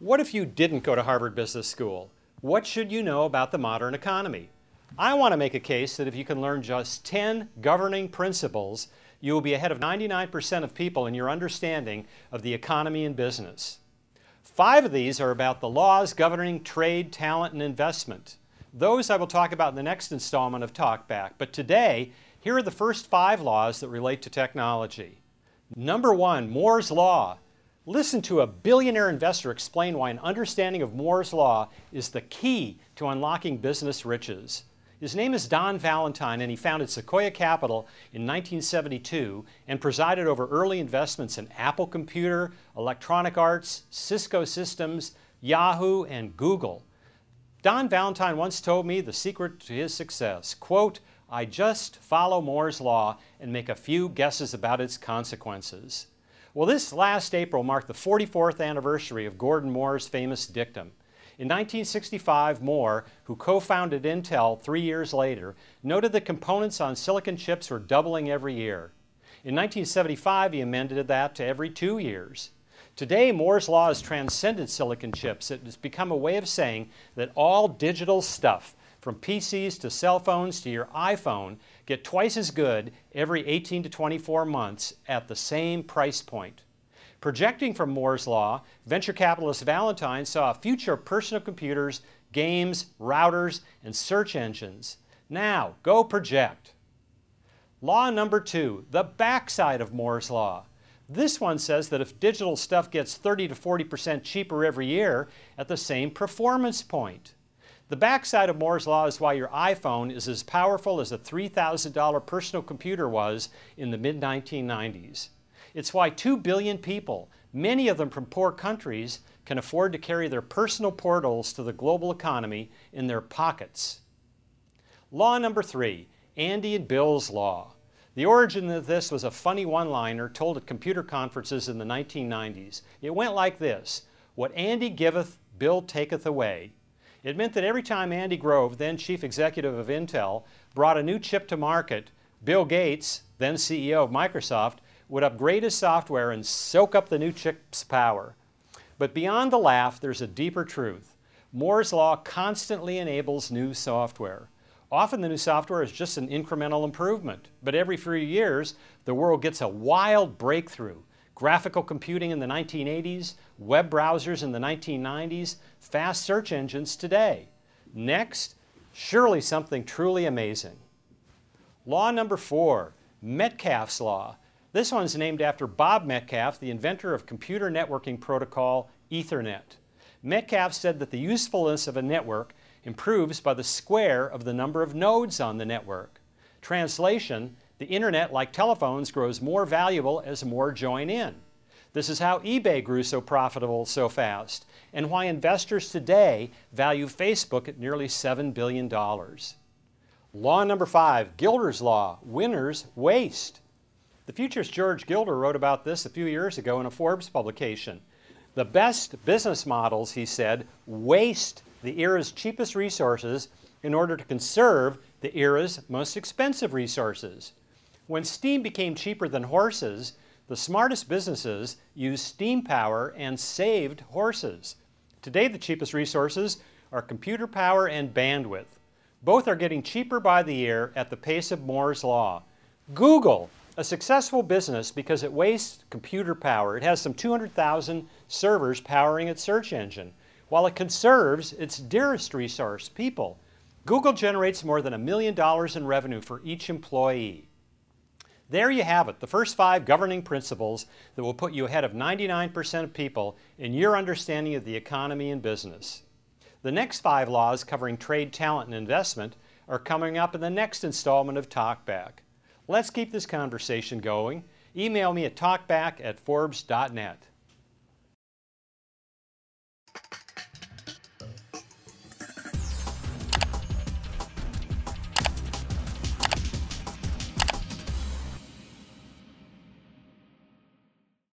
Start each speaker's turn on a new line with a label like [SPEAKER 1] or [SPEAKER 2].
[SPEAKER 1] What if you didn't go to Harvard Business School? What should you know about the modern economy? I want to make a case that if you can learn just 10 governing principles, you will be ahead of 99% of people in your understanding of the economy and business. 5 of these are about the laws governing trade, talent, and investment. Those I will talk about in the next installment of Talkback, but today, here are the first 5 laws that relate to technology. Number 1, Moore's Law. Listen to a billionaire investor explain why an understanding of Moore's Law is the key to unlocking business riches. His name is Don Valentine, and he founded Sequoia Capital in 1972 and presided over early investments in Apple Computer, Electronic Arts, Cisco Systems, Yahoo, and Google. Don Valentine once told me the secret to his success, quote, "I just follow Moore's Law and make a few guesses about its consequences." Well, this last April marked the 44th anniversary of Gordon Moore's famous dictum. In 1965, Moore, who co-founded Intel 3 years later, noted that components on silicon chips were doubling every year. In 1975, he amended that to every 2 years. Today, Moore's Law has transcended silicon chips. It has become a way of saying that all digital stuff, from PCs to cell phones to your iPhone, get twice as good every 18 to 24 months at the same price point. Projecting from Moore's Law, venture capitalist Valentine saw a future of personal computers, games, routers, and search engines. Now, go project. Law number 2, the backside of Moore's Law. This one says that if digital stuff gets 30 to 40% cheaper every year at the same performance point. The backside of Moore's Law is why your iPhone is as powerful as a $3,000 personal computer was in the mid-1990s. It's why 2 billion people, many of them from poor countries, can afford to carry their personal portals to the global economy in their pockets. Law number 3, Andy and Bill's Law. The origin of this was a funny one-liner told at computer conferences in the 1990s. It went like this: "What Andy giveth, Bill taketh away." It meant that every time Andy Grove, then chief executive of Intel, brought a new chip to market, Bill Gates, then CEO of Microsoft, would upgrade his software and soak up the new chip's power. But beyond the laugh, there's a deeper truth. Moore's Law constantly enables new software. Often the new software is just an incremental improvement, but every few years, the world gets a wild breakthrough. Graphical computing in the 1980s, web browsers in the 1990s, fast search engines today. Next, surely something truly amazing. Law number 4, Metcalfe's Law. This one's named after Bob Metcalfe, the inventor of computer networking protocol Ethernet. Metcalfe said that the usefulness of a network improves by the square of the number of nodes on the network. Translation: the internet, like telephones, grows more valuable as more join in. This is how eBay grew so profitable so fast, and why investors today value Facebook at nearly $7 billion. Law number 5, Gilder's Law. Winners waste. The futurist George Gilder wrote about this a few years ago in a Forbes publication. The best business models, he said, waste the era's cheapest resources in order to conserve the era's most expensive resources. When steam became cheaper than horses, the smartest businesses used steam power and saved horses. Today, the cheapest resources are computer power and bandwidth. Both are getting cheaper by the year at the pace of Moore's Law. Google, a successful business because it wastes computer power. It has some 200,000 servers powering its search engine, while it conserves its dearest resource, people. Google generates more than $1 million in revenue for each employee. There you have it, the first 5 governing principles that will put you ahead of 99% of people in your understanding of the economy and business. The next 5 laws covering trade, talent, and investment are coming up in the next installment of Talkback. Let's keep this conversation going. Email me at talkback@forbes.net.